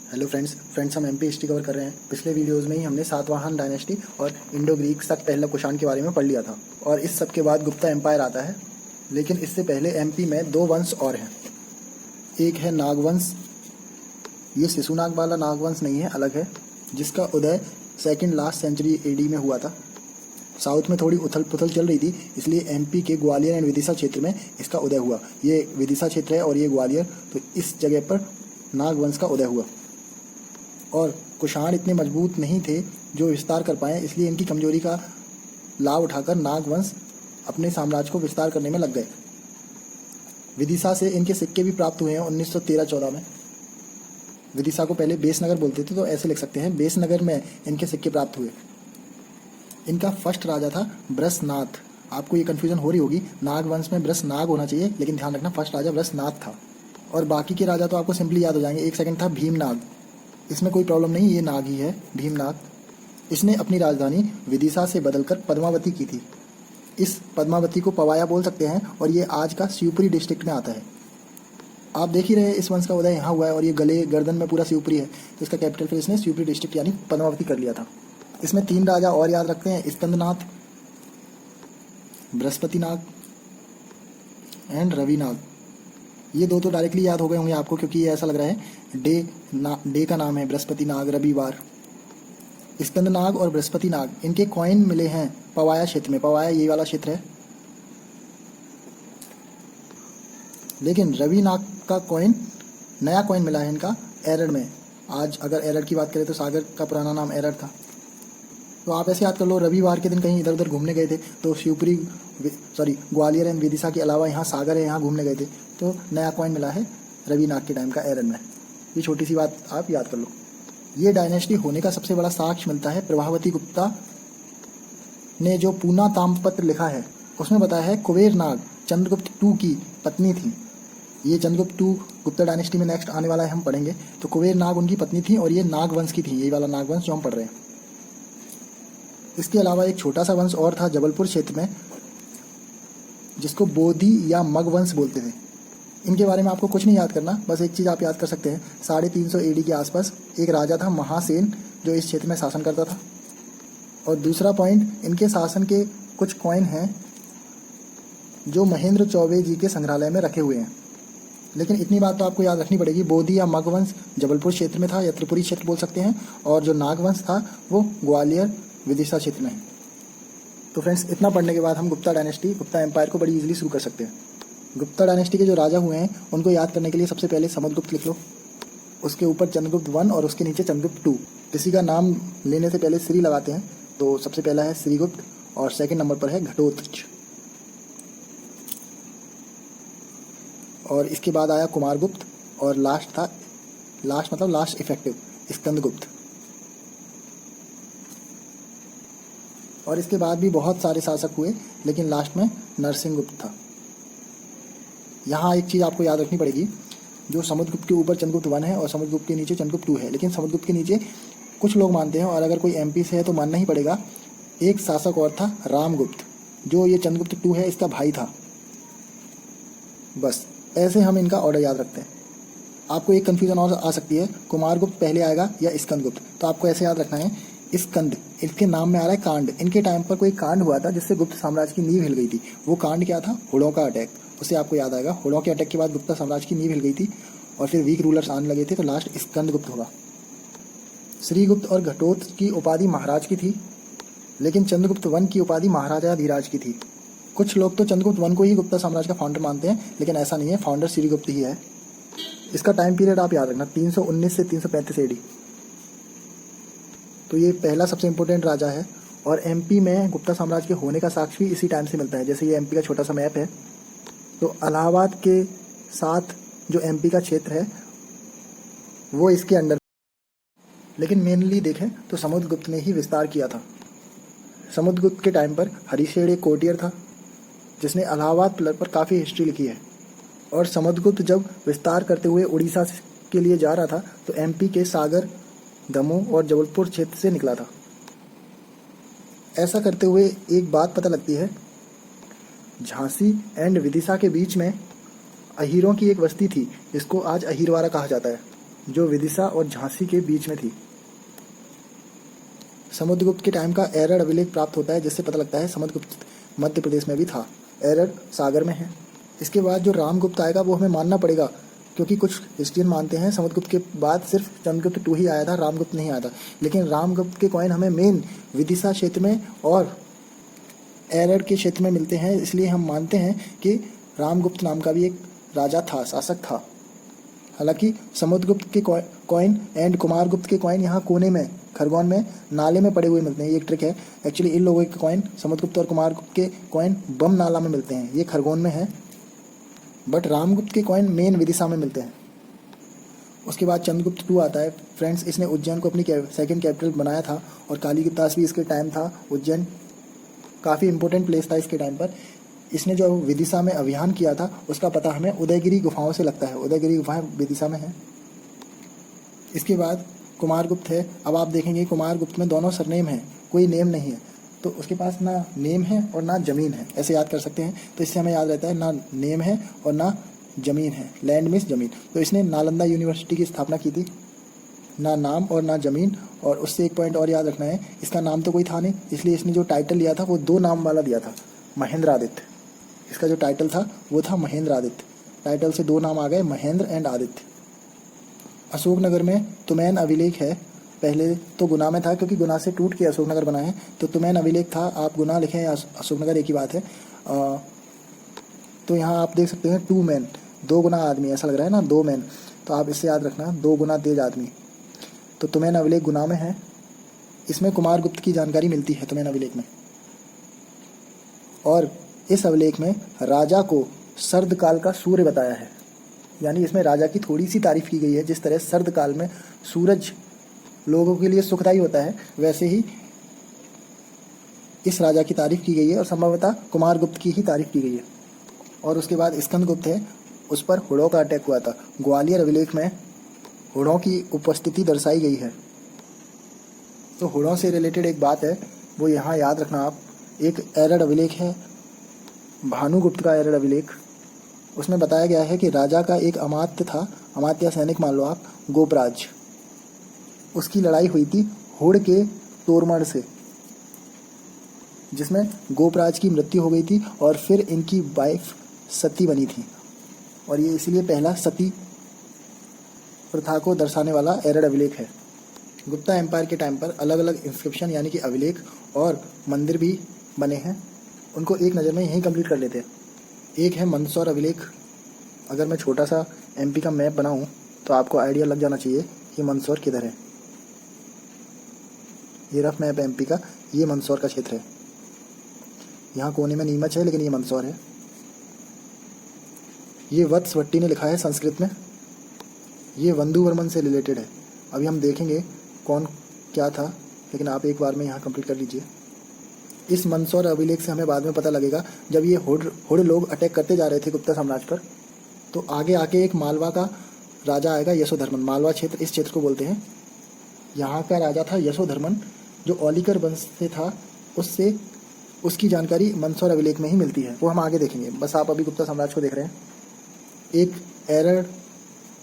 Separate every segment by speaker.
Speaker 1: Hello friends हम MP history cover कर रहे हैं। पिछले वीडियोस में ही हमने सातवाहन डायनेस्टी और इंडो ग्रीक तक पहला कुषाण के बारे में पढ़ लिया था और इस सब के बाद गुप्ता एम्पायर आता है। लेकिन इससे पहले एमपी में दो वंश और हैं। एक है नागवंश, ये शिशुनाग वाला नागवंश नहीं है, अलग है, जिसका उदय सेकंड लास्ट सेंचुरी एडी में हुआ था। साउथ में थोड़ी उथल पुथल चल रही थी, इसलिए एमपी के ग्वालियर एंड विदिशा क्षेत्र में इसका उदय हुआ। ये विदिशा क्षेत्र है और ये ग्वालियर, तो इस जगह पर नागवंश का उदय हुआ। और कुषाण इतने मजबूत नहीं थे जो विस्तार कर पाए, इसलिए इनकी कमजोरी का लाभ उठाकर नागवंश अपने साम्राज्य को विस्तार करने में लग गए। विदिशा से इनके सिक्के भी प्राप्त हुए हैं 1913-14 में। विदिशा को पहले बेसनगर बोलते थे, तो ऐसे लिख सकते हैं, बेसनगर में इनके सिक्के प्राप्त हुए। इनका फर्स्ट राजा था बृषनाथ। आपको ये कन्फ्यूजन हो रही होगी, नागवंश में बृषनाग होना चाहिए, लेकिन ध्यान रखना फर्स्ट राजा बृषनाथ था। और बाकी के राजा तो आपको सिंपली याद हो जाएंगे। एक सेकंड था भीमनाग, इसमें कोई प्रॉब्लम नहीं, ये नाग ही है भीमनाग। इसने अपनी राजधानी विदिशा से बदलकर पद्मावती की थी। इस पद्मावती को पवाया बोल सकते हैं और ये आज का शिवपुरी डिस्ट्रिक्ट में आता है। आप देख ही रहे हैं, इस वंश का उदय यहाँ हुआ है और ये गले गर्दन में पूरा शिवपुरी है, तो इसका कैपिटल फिर इसने शिवपुरी डिस्ट्रिक्ट यानी पद्मावती कर लिया था। इसमें 3 राजा और याद रखते हैं, स्कंदनाथ, बृहस्पतिनाग एंड रविनाग। ये दो तो डायरेक्टली याद हो गए होंगे आपको, क्योंकि ये ऐसा लग रहा है डे का नाम है बृहस्पतिनाग, रविवार। स्कंदनाग और बृहस्पतिनाग, इनके कॉइन मिले हैं पवाया क्षेत्र में। पवाया ये वाला क्षेत्र है। लेकिन रविनाग का कॉइन, नया कॉइन मिला है इनका एरड़ में। आज अगर एरड़ की बात करें तो सागर का पुराना नाम एरड़ था। तो आप ऐसे याद कर लो, रविवार के दिन कहीं इधर उधर घूमने गए थे तो शिवपुरी ग्वालियर एंड विदिशा के अलावा यहाँ सागर है, यहाँ घूमने गए थे, तो नया कॉइन मिला है रविनाग के टाइम का एरड़ में। ये छोटी सी बात आप याद कर लो। ये डायनेस्टी होने का सबसे बड़ा साक्ष्य मिलता है प्रभावती गुप्ता ने जो पूना ताम्रपत्र लिखा है, उसमें बताया है कुबेर नाग चंद्रगुप्त II की पत्नी थी। ये चंद्रगुप्त II गुप्ता डायनेस्टी में नेक्स्ट आने वाला है, हम पढ़ेंगे। तो कुबेर नाग उनकी पत्नी थी और ये नागवंश की थी, ये वाला नागवंश जो हम पढ़ रहे हैं। इसके अलावा एक छोटा सा वंश और था जबलपुर क्षेत्र में, जिसको बोधी या मगवंश बोलते थे। इनके बारे में आपको कुछ नहीं याद करना, बस एक चीज़ आप याद कर सकते हैं, 350 AD के आसपास एक राजा था महासेन जो इस क्षेत्र में शासन करता था। और दूसरा पॉइंट, इनके शासन के कुछ कॉइन हैं जो महेंद्र चौबे जी के संग्रहालय में रखे हुए हैं। लेकिन इतनी बात तो आपको याद रखनी पड़ेगी, बोधी या मगवंश जबलपुर क्षेत्र में था या त्रिपुरी क्षेत्र बोल सकते हैं, और जो नागवंश था वो ग्वालियर विदिशा क्षेत्र में है। तो फ्रेंड्स, इतना पढ़ने के बाद हम गुप्ता डायनेस्टी, गुप्ता एम्पायर को बड़ी इजीली शुरू कर सकते हैं। गुप्ता डायनेस्टी के जो राजा हुए हैं उनको याद करने के लिए सबसे पहले समुद्रगुप्त लिख लो, उसके ऊपर चंद्रगुप्त I और उसके नीचे चंद्रगुप्त II। किसी का नाम लेने से पहले श्री लगाते हैं, तो सबसे पहला है श्रीगुप्त और सेकंड नंबर पर है घटोत्कच, और इसके बाद आया कुमारगुप्त और लास्ट इफेक्टिव स्कंदगुप्त। और इसके बाद भी बहुत सारे शासक हुए, लेकिन लास्ट में नरसिंहगुप्त था। यहाँ एक चीज़ आपको याद रखनी पड़ेगी, जो समुद्रगुप्त के ऊपर चंद्रगुप्त I है और समुद्रगुप्त के नीचे चंद्रगुप्त II है, लेकिन समुद्रगुप्त के नीचे कुछ लोग मानते हैं, और अगर कोई MP से है तो मानना ही पड़ेगा, एक शासक और था रामगुप्त, जो ये चंद्रगुप्त II है इसका भाई था। बस ऐसे हम इनका ऑर्डर याद रखते हैं। आपको एक कन्फ्यूजन और आ सकती है, कुमारगुप्त पहले आएगा या स्कंदगुप्त, तो आपको ऐसे याद रखना है, स्कंद इसके नाम में आ रहा है कांड। इनके टाइम पर कोई कांड हुआ था जिससे गुप्त साम्राज्य की नींव हिल गई थी। वो कांड क्या था? हुड़ों का अटैक। उससे आपको याद आएगा, हुड़ों के अटैक के बाद गुप्ता साम्राज्य की नींव हिल गई थी और फिर वीक रूलर्स आने लगे थे, तो लास्ट स्कंदगुप्त होगा। श्रीगुप्त और घटोत्कच की उपाधि महाराज की थी, लेकिन चंद्रगुप्त I की उपाधि महाराजा धीराज की थी। कुछ लोग तो चंद्रगुप्त I को ही गुप्ता साम्राज्य का फाउंडर मानते हैं, लेकिन ऐसा नहीं है, फाउंडर श्रीगुप्त ही है। इसका टाइम पीरियड आप याद रखना, 319 से 335 AD। तो ये पहला सबसे इम्पोर्टेंट राजा है, और MP में गुप्ता साम्राज्य के होने का साक्ष्य भी इसी टाइम से मिलता है। जैसे ये MP का छोटा सा मैप है, तो इलाहाबाद के साथ जो MP का क्षेत्र है वो इसके अंडर, लेकिन मेनली देखें तो समुद्रगुप्त ने ही विस्तार किया था। समुद्रगुप्त के टाइम पर हरिशेन एक कोर्टियर था जिसने इलाहाबाद पर काफ़ी हिस्ट्री लिखी है। और समुद्रगुप्त जब विस्तार करते हुए उड़ीसा के लिए जा रहा था तो MP के सागर, दमोह और जबलपुर क्षेत्र से निकला था। ऐसा करते हुए एक बात पता लगती है, झांसी एंड विदिशा के बीच में अहीरों की एक बस्ती थी जिसको आज अहीरवाड़ा कहा जाता है। जो विदिशा और झांसी के बीच में थी। समुद्रगुप्त के टाइम का एरर अभिलेख प्राप्त होता है, जिससे पता लगता है समुद्रगुप्त मध्य प्रदेश में भी था। एरर सागर में है। इसके बाद जो रामगुप्त आएगा वो हमें मानना पड़ेगा, क्योंकि कुछ हिस्ट्रियन मानते हैं समुद्रगुप्त के बाद सिर्फ चंद्रगुप्त टू ही आया था, रामगुप्त नहीं आया था। लेकिन रामगुप्त के कॉइन हमें मेन विदिशा क्षेत्र में और एरर के क्षेत्र में मिलते हैं, इसलिए हम मानते हैं कि रामगुप्त नाम का भी एक राजा था, शासक था। हालांकि समुद्रगुप्त के कॉइन एंड कुमारगुप्त के कॉइन यहाँ कोने में खरगोन में नाले में पड़े हुए मिलते हैं। ये एक ट्रिक है। एक्चुअली इन लोगों के कॉइन समुद्रगुप्त और कुमारगुप्त के कॉइन बम नाला में मिलते हैं, ये खरगोन में है। बट रामगुप्त के कॉइन मेन विदिशा में मिलते हैं। उसके बाद चंद्रगुप्त टू आता है। फ्रेंड्स, इसने उज्जैन को अपनी सेकंड कैपिटल बनाया था और कालीदास भी इसके टाइम था। उज्जैन काफ़ी इंपॉर्टेंट प्लेस था इसके टाइम पर। इसने जो विदिशा में अभियान किया था उसका पता हमें उदयगिरी गुफाओं से लगता है। उदयगिरी गुफाएं विदिशा में है। इसके बाद कुमारगुप्त है। अब आप देखेंगे कुमारगुप्त में दोनों सरनेम है, कोई नेम नहीं है, तो उसके पास ना नेम है और ना ज़मीन है, ऐसे याद कर सकते हैं। तो इससे हमें याद रहता है ना नेम है और ना ज़मीन है, लैंड मीन्स ज़मीन। तो इसने नालंदा यूनिवर्सिटी की स्थापना की थी। ना नाम और ना ज़मीन। और उससे एक पॉइंट और याद रखना है, इसका नाम तो कोई था नहीं, इसलिए इसने जो टाइटल लिया था वो 2 नाम वाला दिया था, महेंद्रादित्य। इसका जो टाइटल था वो था महेंद्रादित्य। टाइटल से 2 नाम आ गए, महेंद्र एंड आदित्य। अशोकनगर में तुमैन अभिलेख है। पहले तो गुना में था, क्योंकि गुना से टूट के अशोकनगर बना है, तो तुमैन अभिलेख था। आप गुना लिखें या अशोकनगर एक ही बात है। तो यहाँ आप देख सकते हैं 2 मैन, 2 गुना आदमी, ऐसा लग रहा है ना 2 मैन, तो आप इससे याद रखना 2 गुना तेज आदमी। तो तुमैन अभिलेख गुना में है। इसमें कुमारगुप्त की जानकारी मिलती है तुमैन अभिलेख में। और इस अभिलेख में राजा को सर्द काल का सूर्य बताया है, यानी इसमें राजा की थोड़ी सी तारीफ की गई है। जिस तरह सर्द काल में सूरज लोगों के लिए सुखदायी होता है, वैसे ही इस राजा की तारीफ की गई है और संभवतः कुमारगुप्त की ही तारीफ की गई है। और उसके बाद स्कंदगुप्त है, उस पर हुड़ों का अटैक हुआ था। ग्वालियर अभिलेख में हुड़ों की उपस्थिति दर्शाई गई है। तो हुड़ों से रिलेटेड एक बात है, वो यहाँ याद रखना आप। एक एरर अभिलेख है, भानुगुप्त का एरर अभिलेख। उसमें बताया गया है कि राजा का एक अमात्य था, अमात्य या सैनिक मान लो आप, गोपराज। उसकी लड़ाई हुई थी हुड़ के तोरमण से, जिसमें गोपराज की मृत्यु हो गई थी और फिर इनकी वाइफ सती बनी थी। और ये इसलिए पहला सती प्रथा को दर्शाने वाला एरर अभिलेख है। गुप्ता एम्पायर के टाइम पर अलग अलग इंस्क्रिप्शन यानी कि अभिलेख और मंदिर भी बने हैं। उनको एक नज़र में यहीं कंप्लीट कर लेते हैं। एक है मंदसौर अभिलेख। अगर मैं छोटा सा एमपी का मैप बनाऊं तो आपको आइडिया लग जाना चाहिए कि मंदसौर किधर है। ये रफ मैप एमपी का, ये मंदसौर का क्षेत्र है। यहाँ कोने में नीमच है, लेकिन ये मंदसौर है। ये वत्सवट्टी ने लिखा है संस्कृत में। ये वंदुवर्मन से रिलेटेड है। अभी हम देखेंगे कौन क्या था, लेकिन आप एक बार में यहाँ कंप्लीट कर लीजिए। इस मंदसौर अभिलेख से हमें बाद में पता लगेगा, जब ये हुड़ लोग अटैक करते जा रहे थे गुप्ता साम्राज्य पर, तो आगे आके एक मालवा का राजा आएगा, यशोधर्मन। मालवा क्षेत्र इस क्षेत्र को बोलते हैं। यहाँ का राजा था यशोधर्मन, जो औलिकर वंश से था। उसकी जानकारी मंदसौर अभिलेख में ही मिलती है, वो हम आगे देखेंगे। बस आप अभी गुप्ता साम्राज्य को देख रहे हैं। एक एरर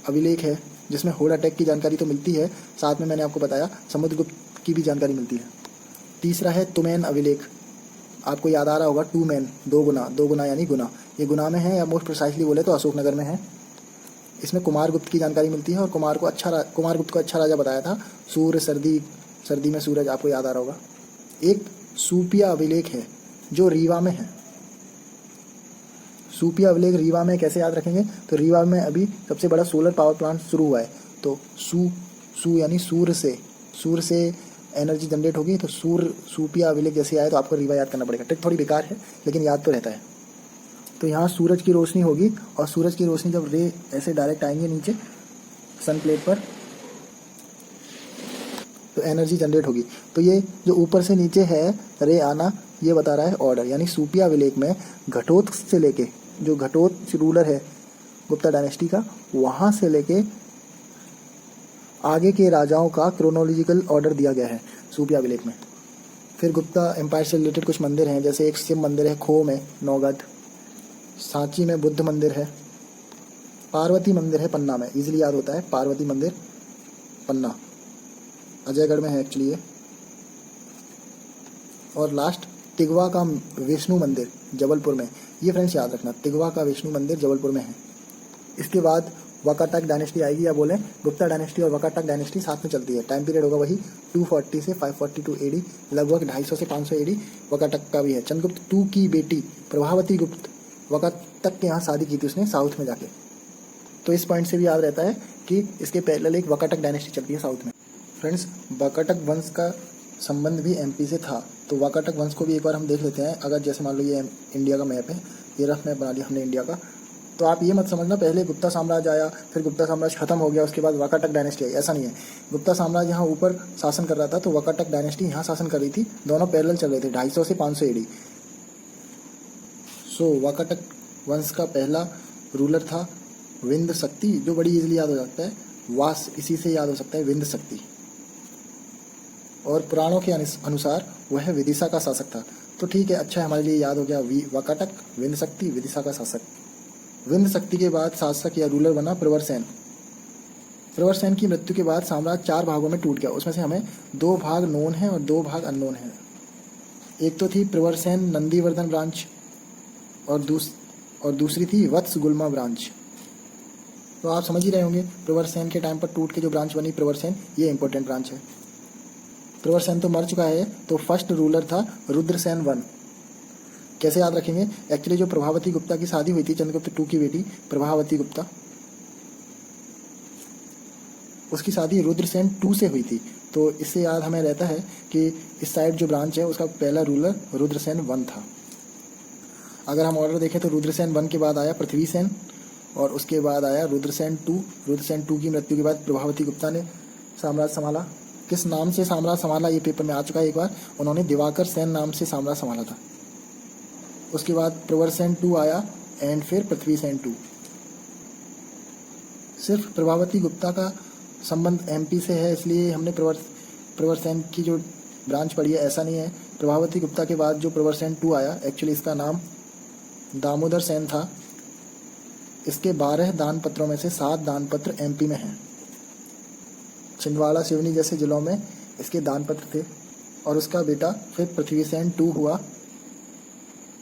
Speaker 1: अभिलेख है जिसमें हुड़ अटैक की जानकारी तो मिलती है, साथ में मैंने आपको बताया समुद्रगुप्त की भी जानकारी मिलती है। तीसरा है तुमैन अभिलेख। आपको याद आ रहा होगा 2 मैन, 2 गुना यानी गुना। ये गुना में है, या मोस्ट प्रिसाइसली बोले तो अशोकनगर में है। इसमें कुमारगुप्त की जानकारी मिलती है और कुमारगुप्त को अच्छा राजा बताया था। सूर्य, सर्दी में सूरज, आपको याद आ रहा होगा। एक सूपिया अभिलेख है जो रीवा में है। सूपिया अभिलेख रीवा में कैसे याद रखेंगे, तो रीवा में अभी सबसे बड़ा सोलर पावर प्लांट शुरू हुआ है। तो सू यानी सूर्य से एनर्जी जनरेट होगी, तो सूपिया अभिलेख जैसे आए तो आपको रीवा याद करना पड़ेगा। ट्रिक थोड़ी बेकार है लेकिन याद तो रहता है। तो यहाँ सूरज की रोशनी होगी और सूरज की रोशनी जब रे ऐसे डायरेक्ट आएंगे नीचे सन प्लेट पर, तो एनर्जी जनरेट होगी। तो ये जो ऊपर से नीचे है रे आना, ये बता रहा है ऑर्डर। यानी सूपिया अभिलेख में घटोत्कच से लेके, जो घटोत्कच रूलर है गुप्ता डायनेस्टी का, वहाँ से लेके आगे के राजाओं का क्रोनोलॉजिकल ऑर्डर दिया गया है सूपिया अभिलेख में। फिर गुप्ता एम्पायर से रिलेटेड कुछ मंदिर हैं, जैसे एक शिव मंदिर है खो में, नौगढ़। सांची में बुद्ध मंदिर है। पार्वती मंदिर है पन्ना में, इजीली याद होता है पार्वती मंदिर। पन्ना, अजयगढ़ में है एक्चुअली ये। और लास्ट तिगवा का विष्णु मंदिर जबलपुर में। ये फ्रेंड्स याद रखना, तिगवा का विष्णु मंदिर जबलपुर में है। इसके बाद वाकाटक डायनेस्टी आएगी, या बोलें गुप्ता डायनेस्टी और वाकाटक डायनेस्टी साथ में चलती है। टाइम पीरियड होगा वही 240 से 542 एडी, लगभग 250 से 500 एडी। वाकाटक का भी है। चंद्रगुप्त टू की बेटी प्रभावती गुप्त वाकाटक के यहाँ शादी की थी उसने, साउथ में जाके। तो इस पॉइंट से भी याद रहता है कि इसके पहले एक वाकाटक डायनेस्टी चलती है साउथ में। फ्रेंड्स, वाकाटक वंश का संबंध भी एमपी से था, तो वाकाटक वंश को भी एक बार हम देख लेते हैं। अगर जैसे मान लो ये इंडिया का मैप है, ये रफ मैप बना लिया हमने इंडिया का, तो आप ये मत समझना पहले गुप्ता साम्राज्य आया, फिर गुप्ता साम्राज्य खत्म हो गया, उसके बाद वाकाटक डायनेस्टी आई। ऐसा नहीं है। गुप्ता साम्राज्य यहाँ ऊपर शासन कर रहा था, तो वाकाटक डायनेस्टी यहाँ शासन कर रही थी। दोनों पैरेलल चल रहे थे, 250 से 500 एडी। सो वाकाटक वंश का पहला रूलर था विंध्य शक्ति, जो बड़ी इजीली याद हो सकता है। वास इसी से याद हो सकता है, विंध्य शक्ति। और पुराणों के अनुसार वह विदिशा का शासक था। तो ठीक है, अच्छा है, हमारे लिए याद हो गया वाकाटक, विंध्य शक्ति, विदिशा का शासक। विंध्य शक्ति के बाद शासक या रूलर बना प्रवरसेन। प्रवरसेन की मृत्यु के बाद साम्राज्य 4 भागों में टूट गया। उसमें से हमें 2 भाग नोन हैं और 2 भाग अननोन हैं। एक तो थी प्रवरसेन नंदीवर्धन ब्रांच, और दूसरी थी वत्स गुल्मा ब्रांच। तो आप समझ ही रहे होंगे, प्रवरसेन के टाइम पर टूट के जो ब्रांच बनी प्रवरसेन, ये इंपॉर्टेंट ब्रांच है। प्रवरसेन तो मर चुका है, तो फर्स्ट रूलर था रुद्रसेन 1। कैसे याद रखेंगे? एक्चुअली जो प्रभावती गुप्ता की शादी हुई थी, चंद्रगुप्त 2 की बेटी प्रभावती गुप्ता, उसकी शादी रुद्रसेन 2 से हुई थी। तो इससे याद हमें रहता है कि इस साइड जो ब्रांच है उसका पहला रूलर रुद्रसेन 1 था। अगर हम ऑर्डर देखें तो रुद्रसेन 1 के बाद आया पृथ्वीसेन, और उसके बाद आया रुद्रसेन 2। रुद्रसेन 2 की मृत्यु के बाद प्रभावती गुप्ता ने साम्राज्य संभाला। किस नाम से साम्राज्य संभाला, ये पेपर में आ चुका है एक बार। उन्होंने दिवाकर सेन नाम से साम्राज्य संभाला था। उसके बाद प्रवरसेन 2 आया, एंड फिर पृथ्वीसेन 2। सिर्फ प्रभावती गुप्ता का संबंध एमपी से है, इसलिए हमने प्रवरसेन की जो ब्रांच पढ़ी है, ऐसा नहीं है। प्रभावती गुप्ता के बाद जो प्रवरसेन 2 आया, एक्चुअली इसका नाम दामोदर सेन था। इसके 12 दान पत्रों में से 7 दान पत्र एमपी में हैं। छिंदवाड़ा, सिवनी जैसे जिलों में इसके दान पत्र थे। और उसका बेटा फिर पृथ्वीसेन 2 हुआ।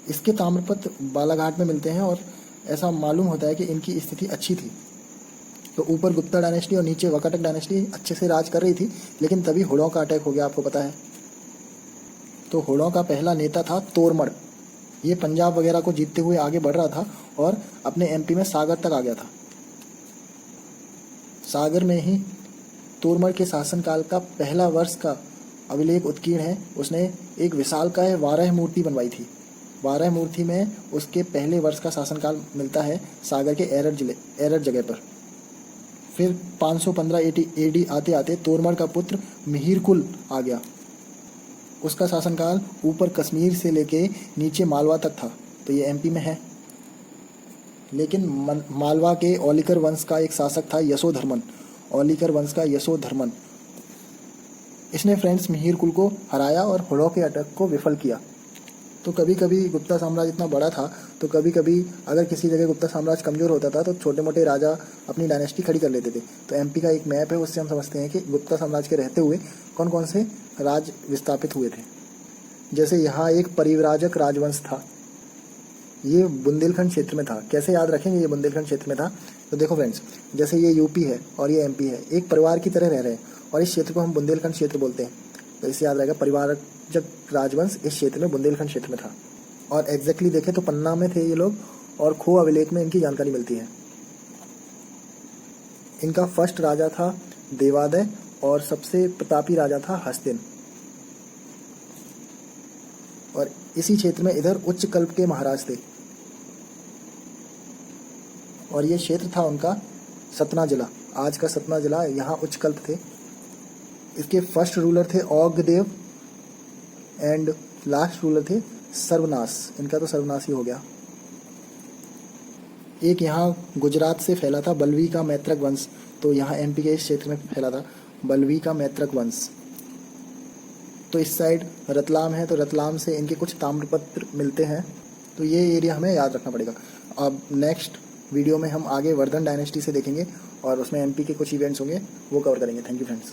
Speaker 1: इसके ताम्रपत्र बालाघाट में मिलते हैं, और ऐसा मालूम होता है कि इनकी स्थिति अच्छी थी। तो ऊपर गुप्ता डायनेस्टी और नीचे वाकाटक डायनेस्टी अच्छे से राज कर रही थी, लेकिन तभी होड़ों का अटैक हो गया, आपको पता है। तो होड़ों का पहला नेता था तोरमड़। ये पंजाब वगैरह को जीतते हुए आगे बढ़ रहा था और अपने एमपी में सागर तक आ गया था। सागर में ही तोरमड़ के शासनकाल का पहला वर्ष का अभिलेख उत्कीर्ण है। उसने एक विशालकाय 12 मूर्ति बनवाई थी। 12 मूर्ति में उसके पहले वर्ष का शासनकाल मिलता है सागर के एरर जगह पर। फिर 515 एडी आते आते तोरमड़ का पुत्र मिहिरकुल आ गया। उसका शासनकाल ऊपर कश्मीर से लेके नीचे मालवा तक था, तो ये एमपी में है। लेकिन मालवा के औलिकर वंश का एक शासक था यशोधर्मन। औलिकर वंश का यशोधर्मन, इसने फ्रेंड्स मिहिरकुल को हराया और होड़ों के अटैक को विफल किया। तो कभी कभी गुप्ता साम्राज्य इतना बड़ा था, तो कभी कभी अगर किसी जगह गुप्ता साम्राज्य कमज़ोर होता था, तो छोटे मोटे राजा अपनी डायनेस्टी खड़ी कर लेते थे। तो एमपी का एक मैप है, उससे हम समझते हैं कि गुप्ता साम्राज्य के रहते हुए कौन कौन से राज विस्थापित हुए थे। जैसे यहाँ एक परिव्राजक राजवंश था, ये बुंदेलखंड क्षेत्र में था। कैसे याद रखेंगे ये बुंदेलखंड क्षेत्र में था? तो देखो फ्रेंड्स, जैसे ये यूपी है और ये एमपी है, एक परिवार की तरह रह रहे हैं, और इस क्षेत्र को हम बुंदेलखंड क्षेत्र बोलते हैं। तो इससे याद रहेगा, परिवारजक राजवंश इस क्षेत्र में बुंदेलखंड क्षेत्र में था। और एग्जैक्टली देखें तो पन्ना में थे ये लोग, और खो अभिलेख में इनकी जानकारी मिलती है। इनका फर्स्ट राजा था देवादय, और सबसे प्रतापी राजा था हस्तिन। और इसी क्षेत्र में इधर उच्च कल्प के महाराज थे, और ये क्षेत्र था उनका सतना जिला, आज का सतना जिला, यहाँ उच्च कल्प थे। इसके फर्स्ट रूलर थे औग्रदेव, एंड लास्ट रूलर थे सर्वनाश। इनका तो सर्वनाश ही हो गया। एक यहाँ गुजरात से फैला था बल्वी का मैत्रक वंश, तो यहाँ एमपी के इस क्षेत्र में फैला था बल्वी का मैत्रक वंश। तो इस साइड रतलाम है, तो रतलाम से इनके कुछ ताम्रपत्र मिलते हैं। तो ये एरिया हमें याद रखना पड़ेगा। अब नेक्स्ट वीडियो में हम आगे वर्धन डायनेस्टी से देखेंगे, और उसमें एमपी के कुछ इवेंट्स होंगे वो कवर करेंगे। Thank you friends.